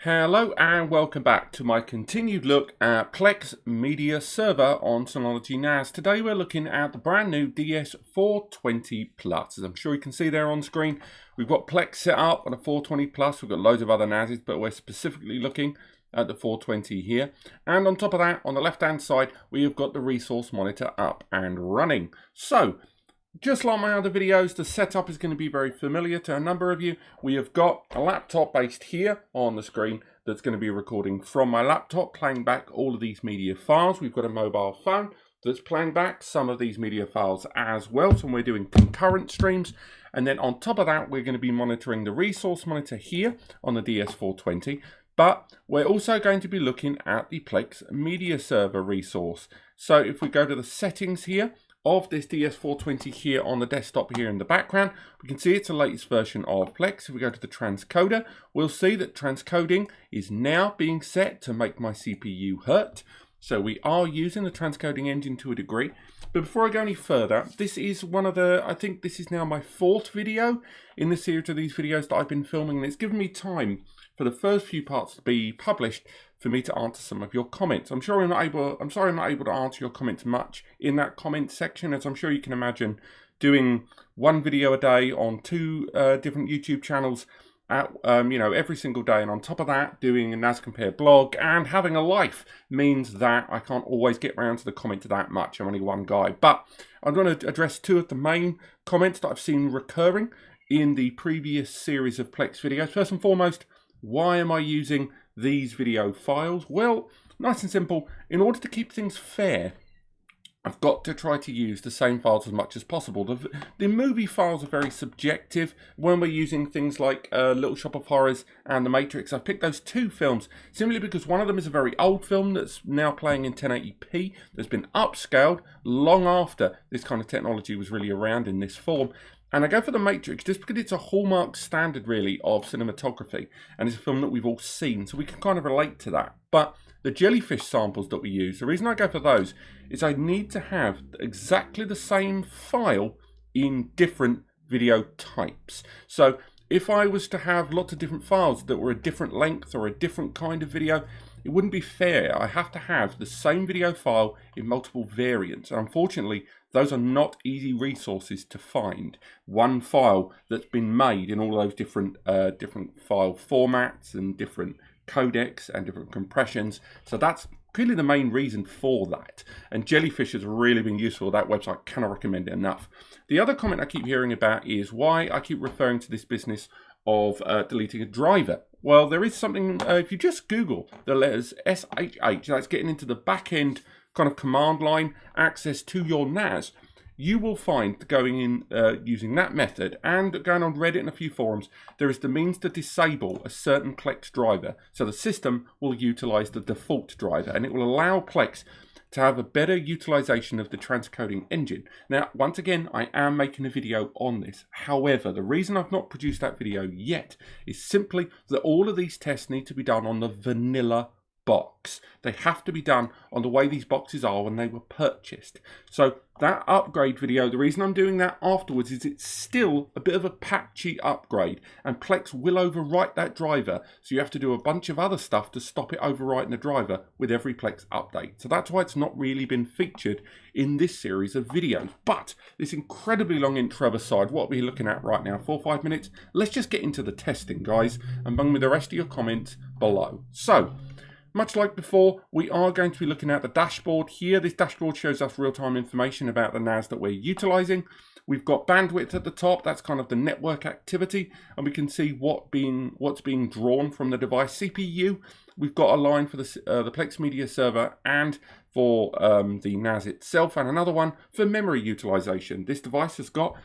Hello and welcome back to my continued look at Plex Media Server on Synology NAS. Today we're looking at the brand new DS420 Plus. As I'm sure you can see there on screen, we've got Plex set up on a 420 Plus. We've got loads of other NASs, but we're specifically looking at the 420 here. And on top of that, on the left hand side, we have got the resource monitor up and running. So, just like my other videos, the setup is going to be very familiar to a number of you. We have got a laptop based here on the screen that's going to be recording from my laptop, playing back all of these media files. We've got a mobile phone that's playing back some of these media files as well. So we're doing concurrent streams. And then on top of that, we're going to be monitoring the resource monitor here on the DS420. But we're also going to be looking at the Plex Media Server resource. So if we go to the settings here, of this DS420 here on the desktop here in the background, we can see it's the latest version of Plex. If we go to the transcoder, we'll see that transcoding is now being set to make my CPU hurt. So we are using the transcoding engine to a degree. But before I go any further, this is one of the, I think this is now my fourth video in the series of these videos that I've been filming, and it's given me time for the first few parts to be published for me to answer some of your comments. I'm sorry I'm not able to answer your comments much in that comment section, as I'm sure you can imagine doing one video a day on two different YouTube channels at, every single day, and on top of that doing a NASCompare blog and having a life means that I can't always get around to the comment that much. I'm only one guy, but I'm going to address two of the main comments that I've seen recurring in the previous series of Plex videos. First and foremost, why am I using these video files? Well, nice and simple. In order to keep things fair, I've got to try to use the same files as much as possible. The movie files are very subjective when we're using things like Little Shop of Horrors and The Matrix. I've picked those two films simply because one of them is a very old film that's now playing in 1080p, that's been upscaled long after this kind of technology was really around in this form. And I go for The Matrix just because it's a hallmark standard, really, of cinematography. And it's a film that we've all seen, so we can kind of relate to that. But the jellyfish samples that we use, the reason I go for those is I need to have exactly the same file in different video types. So if I was to have lots of different files that were a different length or a different kind of video, it wouldn't be fair. I have to have the same video file in multiple variants. And unfortunately, those are not easy resources to find. One file that's been made in all those different file formats and different codecs and different compressions. So that's clearly the main reason for that. And Jellyfish has really been useful. That website, cannot recommend it enough. The other comment I keep hearing about is why I keep referring to this business of deleting a driver. Well, there is something, if you just Google the letters SHH, that's getting into the back end kind of command line access to your NAS, you will find going in using that method and going on Reddit and a few forums, there is the means to disable a certain Plex driver. So the system will utilize the default driver and it will allow Plex to have a better utilization of the transcoding engine. Now, once again, I am making a video on this. However, the reason I've not produced that video yet is simply that all of these tests need to be done on the vanilla box. They have to be done on the way these boxes are when they were purchased. So that upgrade video, the reason I'm doing that afterwards is it's still a bit of a patchy upgrade, and Plex will overwrite that driver, so you have to do a bunch of other stuff to stop it overwriting the driver with every Plex update. So that's why it's not really been featured in this series of videos. But this incredibly long intro aside, what we're looking at right now, 4 or 5 minutes, let's just get into the testing, guys, and bung with the rest of your comments below. So, much like before, we are going to be looking at the dashboard here. This dashboard shows us real-time information about the NAS that we're utilizing. We've got bandwidth at the top, that's kind of the network activity, and we can see what's being drawn from the device. CPU, we've got a line for the Plex Media Server and for the NAS itself, and another one for memory utilization. This device has got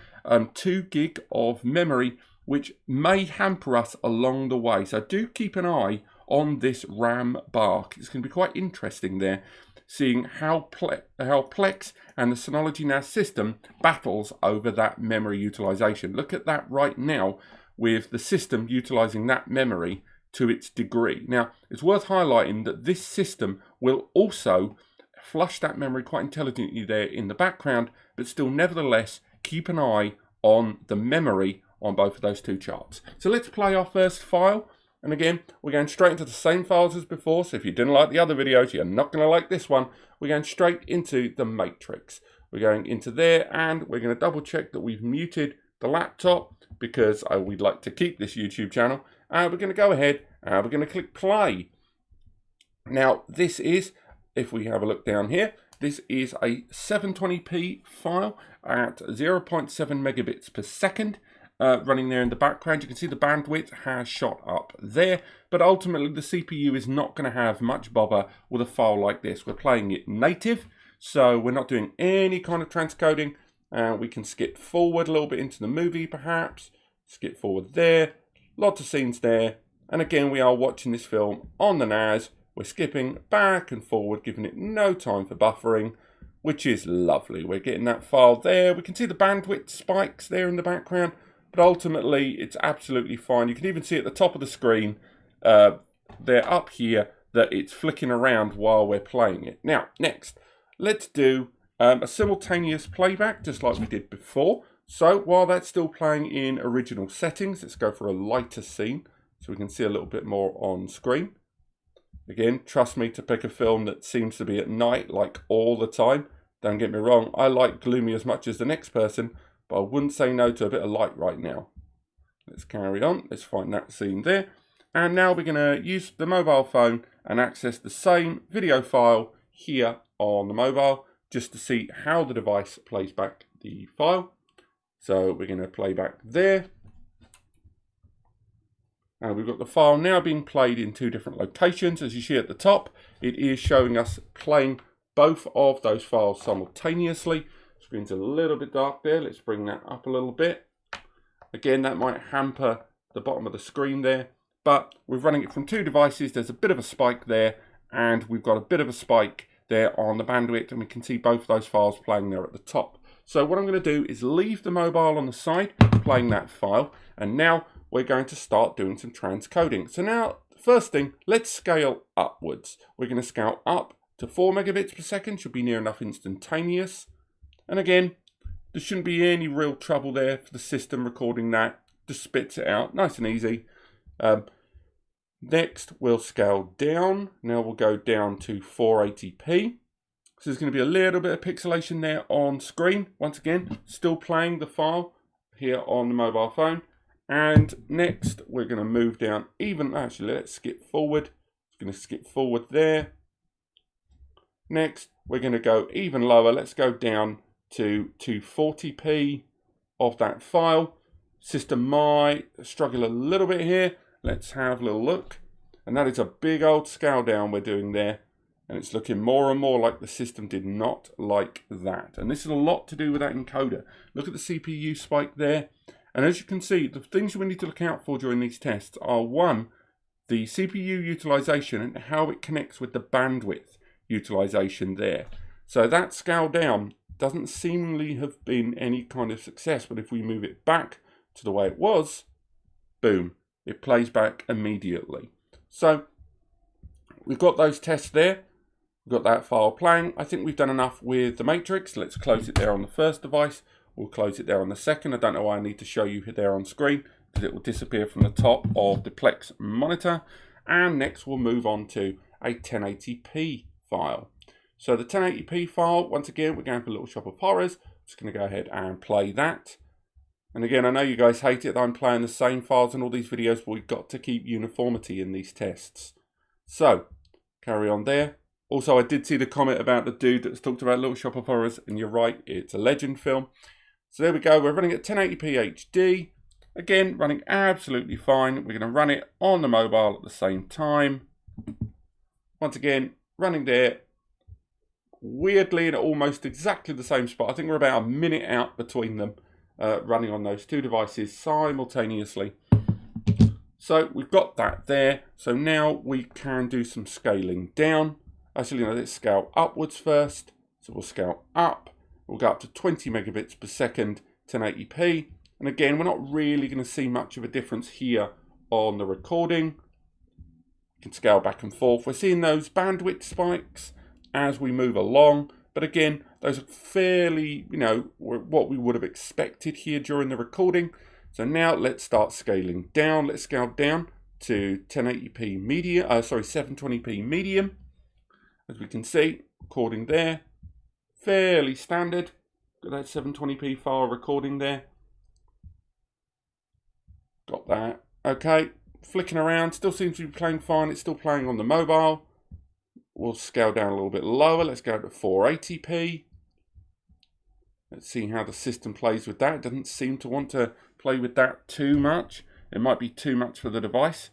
2 gig of memory, which may hamper us along the way. So do keep an eye on this RAM bar. It's going to be quite interesting there, seeing how Plex and the Synology NAS system battles over that memory utilization. Look at that right now with the system utilizing that memory to its degree. Now, it's worth highlighting that this system will also flush that memory quite intelligently there in the background, but still nevertheless keep an eye on the memory on both of those two charts. So let's play our first file And again, we're going straight into the same files as before. So if you didn't like the other videos, you're not going to like this one. We're going straight into the matrix. We're going into there, and we're going to double check that we've muted the laptop, because we'd like to keep this YouTube channel. And we're going to go ahead and we're going to click play. Now this is, if we have a look down here, this is a 720p file at 0.7 megabits per second. Running there in the background. You can see the bandwidth has shot up there, but ultimately the CPU is not going to have much bother with a file like this. We're playing it native, so we're not doing any kind of transcoding. We can skip forward a little bit into the movie perhaps, skip forward there, lots of scenes there, and again we are watching this film on the NAS. We're skipping back and forward, giving it no time for buffering, which is lovely. We're getting that file there. We can see the bandwidth spikes there in the background, but ultimately it's absolutely fine. You can even see at the top of the screen there up here that it's flicking around while we're playing it. Now next, let's do a simultaneous playback just like we did before. So while that's still playing in original settings, let's go for a lighter scene so we can see a little bit more on screen. Again, trust me to pick a film that seems to be at night like all the time. Don't get me wrong, I like gloomy as much as the next person, but I wouldn't say no to a bit of light right now. Let's carry on. Let's find that scene there. And now we're going to use the mobile phone and access the same video file here on the mobile, just to see how the device plays back the file. So we're going to play back there. And we've got the file now being played in two different locations. As you see at the top, it is showing us playing both of those files simultaneously. Screen's a little bit dark there. Let's bring that up a little bit. Again, that might hamper the bottom of the screen there, but we're running it from two devices. There's a bit of a spike there, and we've got a bit of a spike there on the bandwidth, and we can see both of those files playing there at the top. So what I'm going to do is leave the mobile on the side, playing that file, and now we're going to start doing some transcoding. So now, first thing, let's scale upwards. We're going to scale up to 4 megabits per second, should be near enough instantaneous. And again, there shouldn't be any real trouble there for the system recording that. Just spits it out, nice and easy. Next, we'll scale down. Now we'll go down to 480p. So there's going to be a little bit of pixelation there on screen. Once again, still playing the file here on the mobile phone. And next, we're going to move down even. Actually, let's skip forward. It's going to skip forward there. Next, we're going to go even lower. Let's go down to 240p of that file. System might struggle a little bit here. Let's have a little look. And that is a big old scale down we're doing there. And it's looking more and more like the system did not like that. And this is a lot to do with that encoder. Look at the CPU spike there. And as you can see, the things we need to look out for during these tests are, one, the CPU utilization and how it connects with the bandwidth utilization there. So that scale down doesn't seemingly have been any kind of success, but if we move it back to the way it was, boom, it plays back immediately. So we've got those tests there. We've got that file playing. I think we've done enough with the matrix. Let's close it there on the first device. We'll close it there on the second. I don't know why I need to show you there on screen, because it will disappear from the top of the Plex monitor. And next we'll move on to a 1080p file. So the 1080p file, once again, we're going for Little Shop of Horrors. Just going to go ahead and play that. And again, I know you guys hate it that I'm playing the same files in all these videos, but we've got to keep uniformity in these tests. So, carry on there. Also, I did see the comment about the dude that's talked about Little Shop of Horrors, and you're right, it's a legend film. So there we go, we're running at 1080p HD. Again, running absolutely fine. We're going to run it on the mobile at the same time. Once again, running there weirdly in almost exactly the same spot. I think we're about a minute out between them, running on those two devices simultaneously. So we've got that there. So now we can do some scaling down. Actually, no, let's scale upwards first. So we'll scale up. We'll go up to 20 megabits per second, 1080p. And again, we're not really going to see much of a difference here on the recording. You can scale back and forth. We're seeing those bandwidth spikes as we move along. But again, those are fairly, what we would have expected here during the recording. So now let's start scaling down. Let's scale down to 1080p medium, 720p medium. As we can see, recording there, fairly standard. Got that 720p file recording there. Got that. Okay, flicking around, still seems to be playing fine. It's still playing on the mobile. We'll scale down a little bit lower. Let's go to 480p. Let's see how the system plays with that. It doesn't seem to want to play with that too much. It might be too much for the device.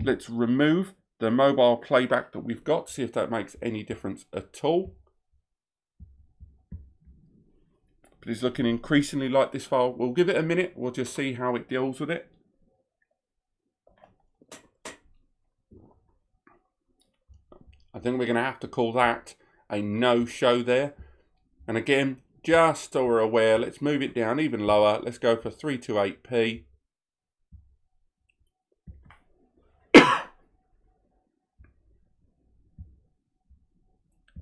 Let's remove the mobile playback that we've got, see if that makes any difference at all. But it's looking increasingly like this file. We'll give it a minute. We'll just see how it deals with it. I think we're going to have to call that a no-show there. And again, just so we're aware, let's move it down even lower. Let's go for 328p.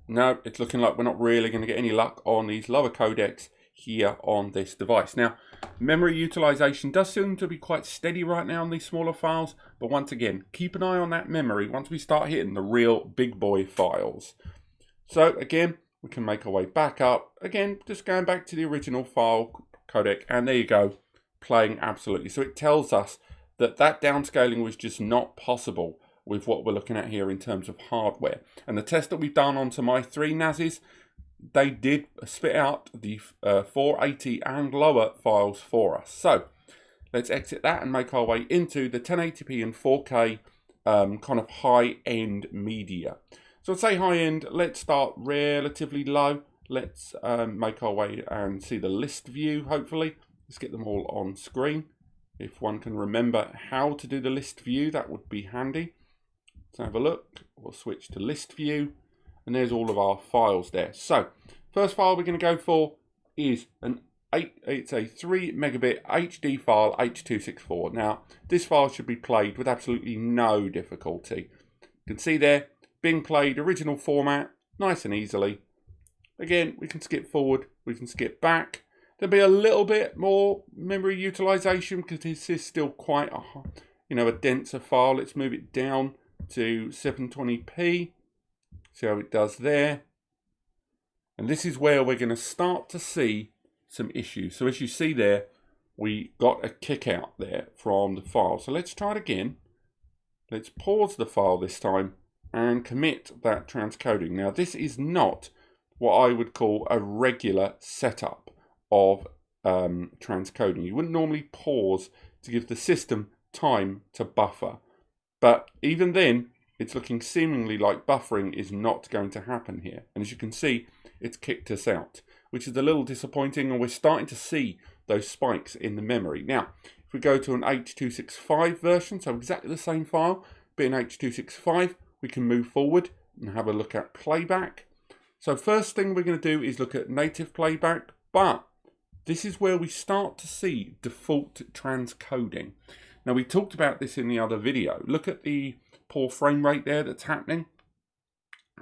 No, it's looking like we're not really going to get any luck on these lower codecs here on this device. Now, memory utilization does seem to be quite steady right now on these smaller files, but once again, keep an eye on that memory once we start hitting the real big boy files. So again, we can make our way back up. Again, just going back to the original file codec, and there you go, playing absolutely. So it tells us that that downscaling was just not possible with what we're looking at here in terms of hardware. And the test that we've done onto my 3 NASs, they did spit out the 480 and lower files for us. So let's exit that and make our way into the 1080p and 4K kind of high-end media. So I'd say high-end, let's start relatively low. Let's make our way and see the list view, hopefully. Let's get them all on screen. If one can remember how to do the list view, that would be handy. Let's have a look. We'll switch to list view, and there's all of our files there. So first file we're going to go for is it's a 3 megabit HD file H.264. Now this file should be played with absolutely no difficulty. You can see there being played original format, nice and easily. Again, we can skip forward, we can skip back. There'll be a little bit more memory utilization because this is still quite a denser file. Let's move it down to 720p. See how it does there. And this is where we're going to start to see some issues. So as you see there, we got a kick out there from the file. So let's try it again. Let's pause the file this time and commit that transcoding. Now this is not what I would call a regular setup of transcoding. You wouldn't normally pause to give the system time to buffer. But even then, it's looking seemingly like buffering is not going to happen here. And as you can see, it's kicked us out, which is a little disappointing, and we're starting to see those spikes in the memory. Now, if we go to an H.265 version, so exactly the same file, but in H.265, we can move forward and have a look at playback. So first thing we're going to do is look at native playback, but this is where we start to see default transcoding. Now we talked about this in the other video. Look at the poor frame rate there that's happening.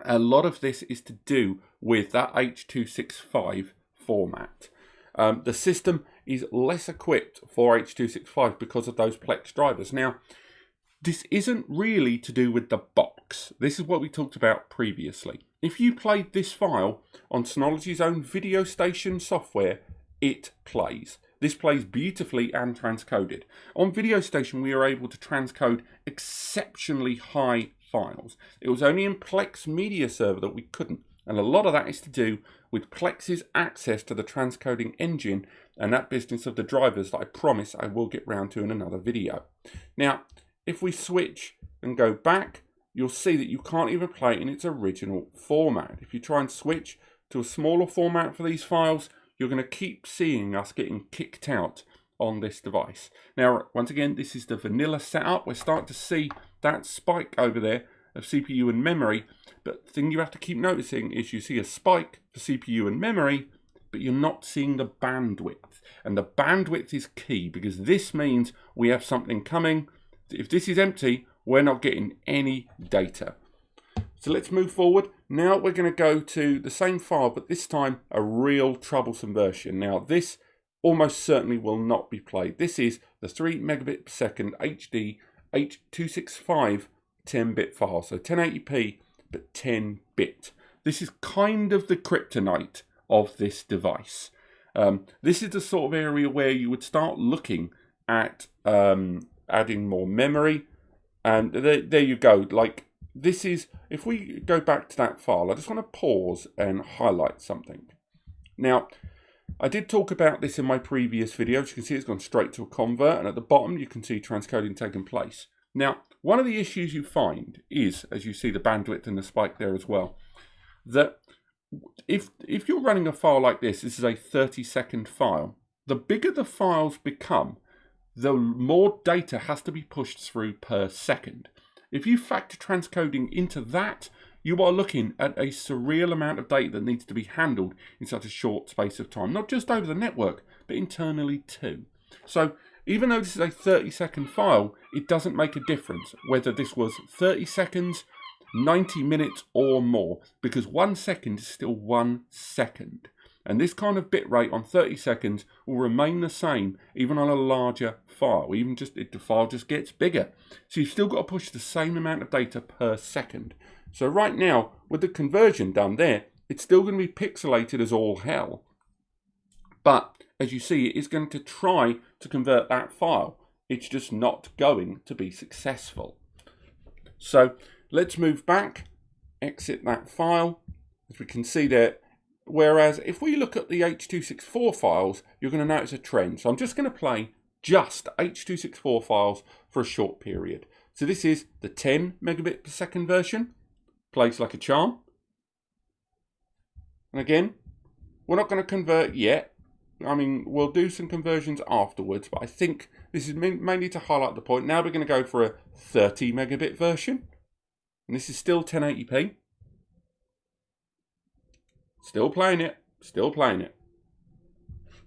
A lot of this is to do with that H.265 format. The system is less equipped for H.265 because of those Plex drivers. Now, this isn't really to do with the box. This is what we talked about previously. If you played this file on Synology's own Diskstation software, it plays. This plays beautifully and transcoded. On Diskstation, we are able to transcode exceptionally high files. It was only in Plex Media Server that we couldn't. And a lot of that is to do with Plex's access to the transcoding engine and that business of the drivers that I promise I will get round to in another video. Now, if we switch and go back, you'll see that you can't even play it in its original format. If you try and switch to a smaller format for these files, you're going to keep seeing us getting kicked out on this device. Now, once again, this is the vanilla setup. We're starting to see that spike over there of CPU and memory, but the thing you have to keep noticing is you see a spike for CPU and memory, but you're not seeing the bandwidth. And the bandwidth is key because this means we have something coming. If this is empty, we're not getting any data. So let's move forward. Now we're going to go to the same file, but this time a real troublesome version. Now this almost certainly will not be played. This is the 3 megabit per second HD H.265 10-bit file. So 1080p, but 10-bit. This is kind of the kryptonite of this device. This is the sort of area where you would start looking at adding more memory. And there you go. Like, this is, if we go back to that file, I just want to pause and highlight something. Now, I did talk about this in my previous video. As you can see, it's gone straight to a convert, and at the bottom you can see transcoding taking place. Now, one of the issues you find is, as you see the bandwidth and the spike there as well, that if you're running a file like this is a 30-second file, the bigger the files become, the more data has to be pushed through per second. If you factor transcoding into that, you are looking at a surreal amount of data that needs to be handled in such a short space of time, not just over the network, but internally too. So even though this is a 30-second file, it doesn't make a difference whether this was 30 seconds, 90 minutes or more, because 1 second is still 1 second. And this kind of bit rate on 30 seconds will remain the same even on a larger file, even just if the file just gets bigger. So you've still got to push the same amount of data per second. So right now, with the conversion done there, it's still going to be pixelated as all hell. But as you see, it is going to try to convert that file. It's just not going to be successful. So let's move back, exit that file. As we can see there, whereas if we look at the H.264 files, you're going to notice a trend. So I'm just going to play just H.264 files for a short period. So this is the 10 megabit per second version. Plays like a charm. And again, we're not going to convert yet. I mean, we'll do some conversions afterwards, but I think this is mainly to highlight the point. Now we're going to go for a 30 megabit version. And this is still 1080p. Still playing it. Still playing it.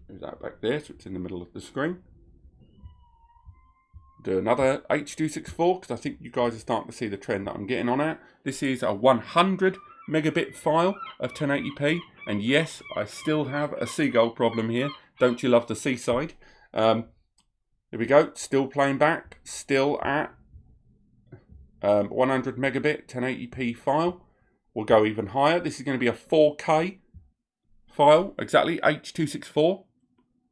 Move that back there so it's in the middle of the screen. Do another H.264 because I think you guys are starting to see the trend that I'm getting on at. This is a 100 megabit file of 1080p, and yes, I still have a seagull problem here. Don't you love the seaside? Here we go, still playing back, still at 100 megabit 1080p file. We'll go even higher. This is going to be a 4K file, exactly H.264.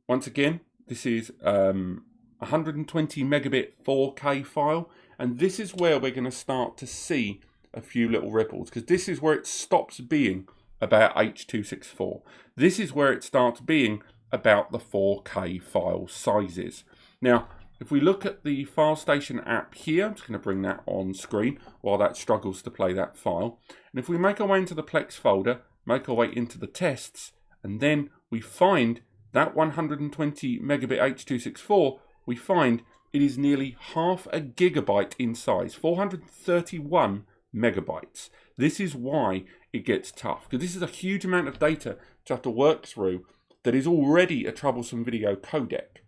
Once again, this is 120 megabit 4K file, and this is where we're going to start to see a few little ripples, because this is where it stops being about H.264. This is where it starts being about the 4K file sizes. Now, if we look at the File Station app here, I'm just going to bring that on screen while that struggles to play that file. And if we make our way into the Plex folder, make our way into the tests, and then we find that 120 megabit H.264, we find it is nearly half a gigabyte in size, 431 megabytes. This is why it gets tough, because this is a huge amount of data to have to work through that is already a troublesome video codec.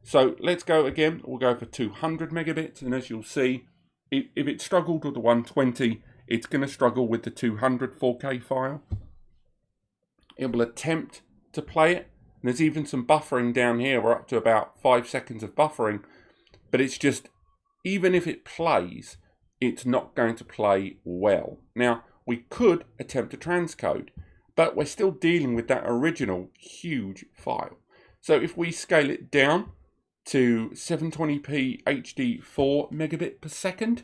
So let's go again, we'll go for 200 megabits, and as you'll see, if it struggled with the 120, it's going to struggle with the 200 4K file. It will attempt to play it. And there's even some buffering down here. We're up to about 5 seconds of buffering. But it's just, even if it plays, it's not going to play well. Now, we could attempt to transcode, but we're still dealing with that original huge file. So if we scale it down to 720p HD 4 megabit per second,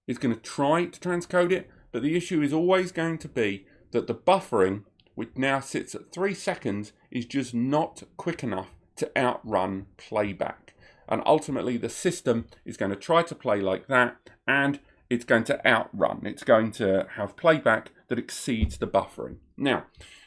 it's going to try to transcode it. But the issue is always going to be that the buffering, which now sits at 3 seconds, is just not quick enough to outrun playback. And ultimately the system is going to try to play like that, and it's going to outrun. It's going to have playback that exceeds the buffering. Now,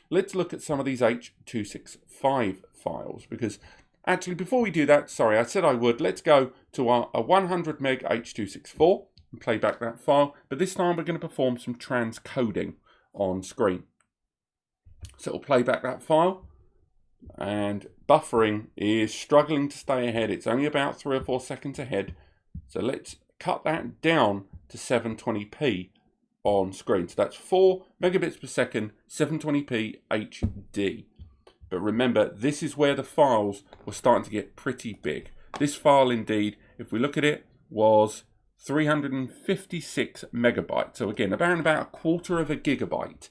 let's look at some of these H.265 files, because actually before we do that, sorry, I said I would, let's go to a 100 meg H.264 and play back that file, but this time we're going to perform some transcoding on screen. So it'll play back that file, and buffering is struggling to stay ahead. It's only about 3 or 4 seconds ahead. So let's cut that down to 720p on screen. So that's 4 megabits per second, 720p HD. But remember, this is where the files were starting to get pretty big. This file indeed, if we look at it, was 356 megabytes. So again, about a quarter of a gigabyte.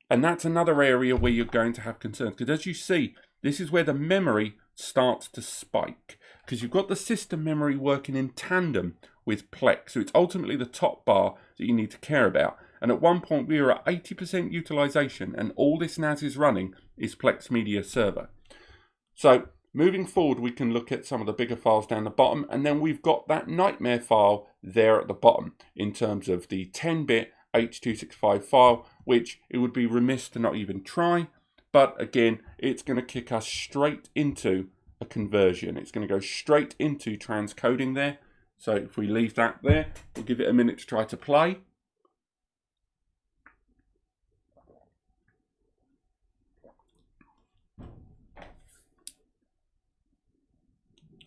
And that's another area where you're going to have concerns, because as you see, this is where the memory starts to spike, because you've got the system memory working in tandem with Plex. So it's ultimately the top bar that you need to care about. And at one point we were at 80% utilization, and all this NAS is running is Plex Media Server. So moving forward, we can look at some of the bigger files down the bottom, and then we've got that nightmare file there at the bottom in terms of the 10-bit H.265 file, which it would be remiss to not even try. But again, it's going to kick us straight into a conversion. It's going to go straight into transcoding there. So if we leave that there, we'll give it a minute to try to play.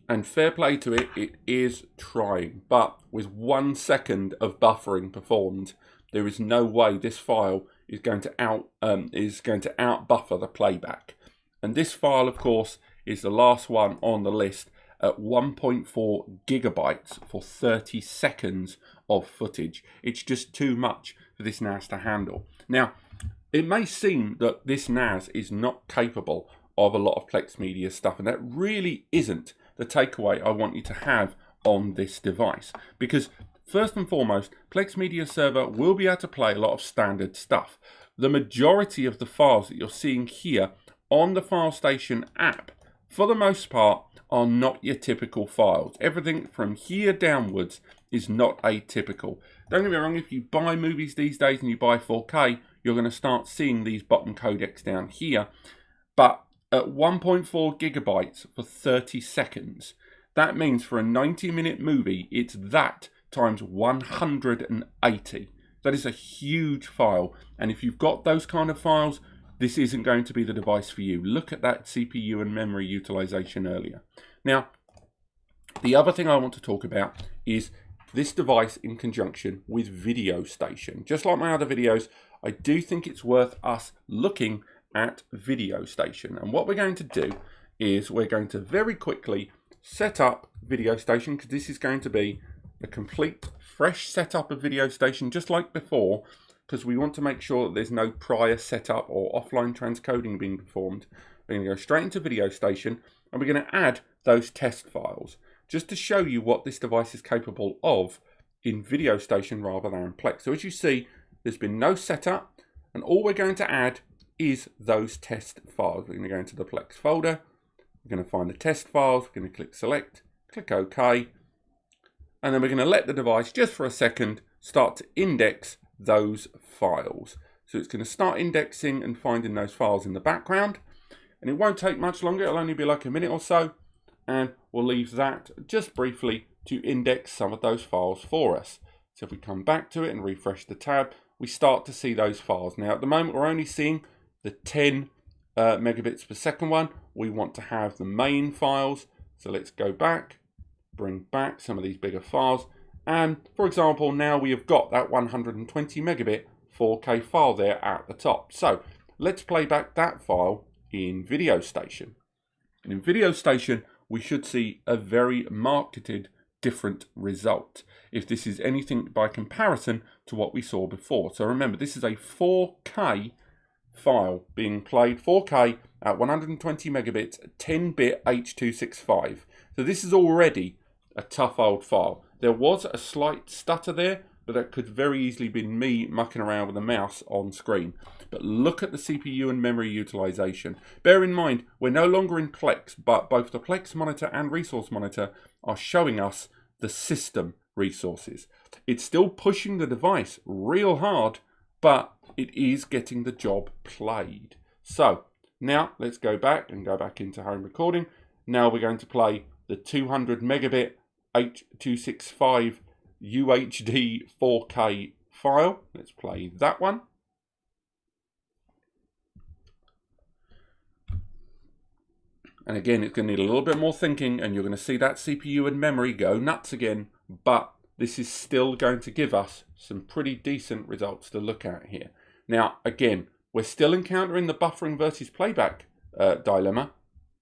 And fair play to it, it is trying. But with 1 second of buffering performed, there is no way this file is going to out buffer the playback. And this file, of course, is the last one on the list at 1.4 gigabytes for 30 seconds of footage. It's just too much for this NAS to handle. Now, it may seem that this NAS is not capable of a lot of Plex Media stuff, and that really isn't the takeaway I want you to have on this device, because first and foremost, Plex Media Server will be able to play a lot of standard stuff. The majority of the files that you're seeing here on the FileStation app, for the most part, are not your typical files. Everything from here downwards is not atypical. Don't get me wrong, if you buy movies these days and you buy 4K, you're going to start seeing these bottom codecs down here. But at 1.4 gigabytes for 30 seconds, that means for a 90-minute movie, it's that times 180. That is a huge file. And if you've got those kind of files, this isn't going to be the device for you. Look at that CPU and memory utilization earlier. Now, the other thing I want to talk about is this device in conjunction with VideoStation. Just like my other videos, I do think it's worth us looking at VideoStation. And what we're going to do is we're going to very quickly set up VideoStation, because this is going to be a complete fresh setup of VideoStation, just like before, because we want to make sure that there's no prior setup or offline transcoding being performed. We're going to go straight into VideoStation, and we're going to add those test files, just to show you what this device is capable of in VideoStation rather than in Plex. So as you see, there's been no setup, and all we're going to add is those test files. We're going to go into the Plex folder, we're going to find the test files, we're going to click select, click OK, and then we're going to let the device just for a second start to index those files. So it's going to start indexing and finding those files in the background, and it won't take much longer. It'll only be like a minute or so, and we'll leave that just briefly to index some of those files for us. So if we come back to it and refresh the tab, we start to see those files. Now at the moment we're only seeing the 10 megabits per second one. We want to have the main files, so let's go back, bring back some of these bigger files, and for example, now we have got that 120 megabit 4K file there at the top. So let's play back that file in VideoStation. And in VideoStation, we should see a very marketed different result if this is anything by comparison to what we saw before. So remember, this is a 4K file being played, 4K at 120 megabits, 10-bit H.265. So this is already a tough old file. There was a slight stutter there, but that could very easily be me mucking around with the mouse on screen. But look at the CPU and memory utilization. Bear in mind, we're no longer in Plex, but both the Plex monitor and resource monitor are showing us the system resources. It's still pushing the device real hard, but it is getting the job played. So now let's go back into home recording. Now we're going to play the 200 megabit H.265 UHD 4K file. Let's play that one. And again, it's going to need a little bit more thinking, and you're going to see that CPU and memory go nuts again, but this is still going to give us some pretty decent results to look at here. Now, again, we're still encountering the buffering versus playback dilemma.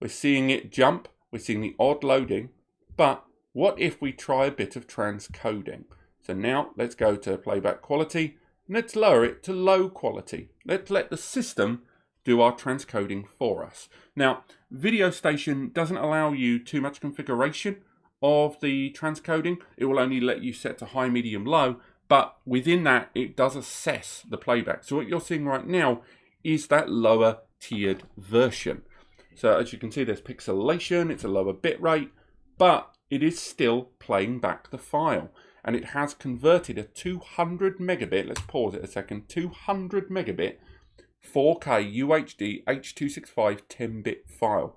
We're seeing it jump, we're seeing the odd loading, but what if we try a bit of transcoding? So now let's go to playback quality. Let's lower it to low quality. Let's let the system do our transcoding for us. Now, VideoStation doesn't allow you too much configuration of the transcoding. It will only let you set to high, medium, low, but within that, it does assess the playback. So what you're seeing right now is that lower tiered version. So as you can see, there's pixelation, it's a lower bit rate, but it is still playing back the file. And it has converted a 200 megabit, let's pause it a second, 200 megabit 4K UHD H.265 10-bit file.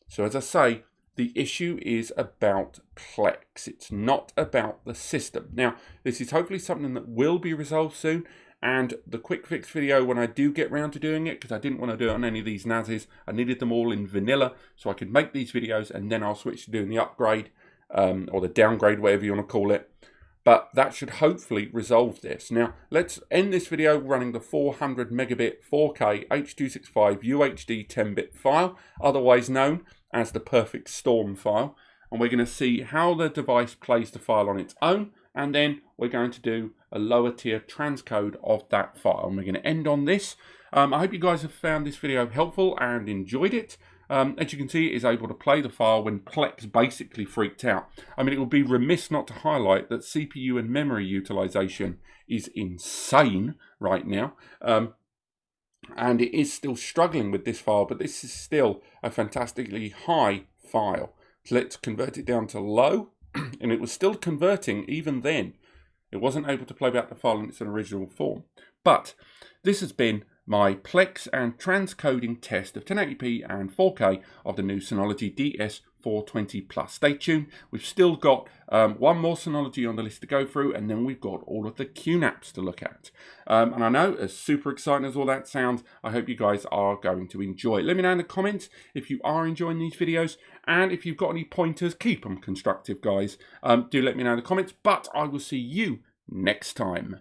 So as I say, the issue is about Plex. It's not about the system. Now, this is hopefully something that will be resolved soon. And the quick fix video, when I do get round to doing it, because I didn't want to do it on any of these NASs, I needed them all in vanilla so I could make these videos, and then I'll switch to doing the upgrade or the downgrade, whatever you want to call it. But that should hopefully resolve this. Now, let's end this video running the 400 megabit 4K H.265 UHD 10-bit file, otherwise known as the perfect storm file. And we're going to see how the device plays the file on its own, and then we're going to do a lower tier transcode of that file. And we're going to end on this. I hope you guys have found this video helpful and enjoyed it. As you can see, it is able to play the file when Plex basically freaked out. I mean, it would be remiss not to highlight that CPU and memory utilization is insane right now. And it is still struggling with this file, but this is still a fantastically high file. So let's convert it down to low, and it was still converting even then. It wasn't able to play back the file in its original form. But this has been my Plex and transcoding test of 1080p and 4K of the new Synology DS420 Plus. Stay tuned. We've still got one more Synology on the list to go through, and then we've got all of the QNAPs to look at. And I know, as super exciting as all that sounds, I hope you guys are going to enjoy it. Let me know in the comments if you are enjoying these videos, and if you've got any pointers, keep them constructive, guys. Do let me know in the comments, but I will see you next time.